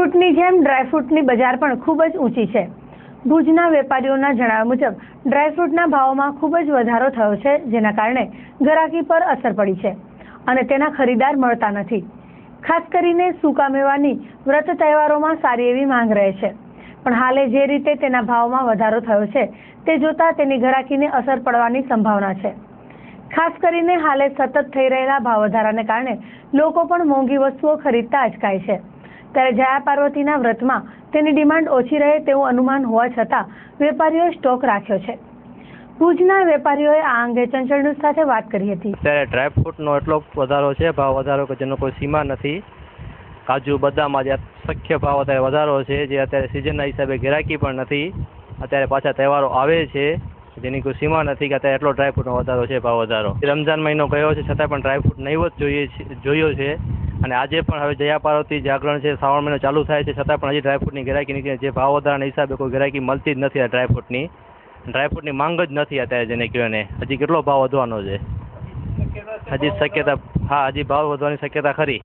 ફ્રૂટની જેમ ડ્રાયફ્રૂટની બજાર પણ ખૂબ જ ઊંચી છે। ભુજના વેપારીઓના જણાવ્યા મુજબ ડ્રાયફ્રૂટના ભાવમાં ખૂબ જ વધારો થયો છે, જેના કારણે ગરાકી પર અસર પડી છે અને તેના ખરીદાર મળતા નથી। ખાસ કરીને સૂકા મેવાની વ્રત તહેવારોમાં સારી એવી માંગ રહે છે, પણ હાલે જે રીતે તેના ભાવમાં વધારો થયો છે તે જોતા તેની ગરાકીને અસર પડવાની સંભાવના છે। ખાસ કરીને હાલે સતત થઈ રહેલા ભાવ વધારાને કારણે લોકો પણ મોંઘી વસ્તુઓ ખરીદતા અચકાય છે। ત્યારે જયા પાર્વતીના વ્રતમાં તેની ડિમાન્ડ ઓછી રહે તેવું અનુમાન હોવા છતાં વેપારીઓએ સ્ટોક રાખ્યો છે। ભુજના વેપારીઓએ આ અંગે ચંચળ ન્યૂઝ સાથે વાત કરી હતી। અત્યારે ડ્રાયફ્રૂટનો એટલો વધારો છે, ભાવ વધારો કે જેનો કોઈ સીમા નથી। કાજુ બદામ આજે શક્ય ભાવ અત્યારે વધારો છે, જે અત્યારે સિઝનના હિસાબે ગિરાકી પણ નથી। અત્યારે પાછા તહેવારો આવે છે જેની કોઈ સીમા નથી કે અત્યારે એટલો ડ્રાયફ્રૂટનો વધારો છે, ભાવ વધારો। રમઝાન મહિનો ગયો છે છતાં પણ ડ્રાયફ્રૂટ નહીવત જોયો છે અને આજે પણ હવે જયા પાર્વતી જાગરણ છે, શ્રાવણ મહિનો ચાલુ થાય છે છતાં પણ હજી ડ્રાયફ્રૂટની ગિરાકી નીકળે જે ભાવ વધારાના હિસાબે કોઈ ગિરાકી મળતી જ નથી। ડ્રાયફ્રૂટની માંગ જ નથી અત્યારે જેને કહ્યું ને, હજી કેટલો ભાવ વધવાનો છે, હજી શક્યતા, હા હજી ભાવ વધવાની શક્યતા ખરી।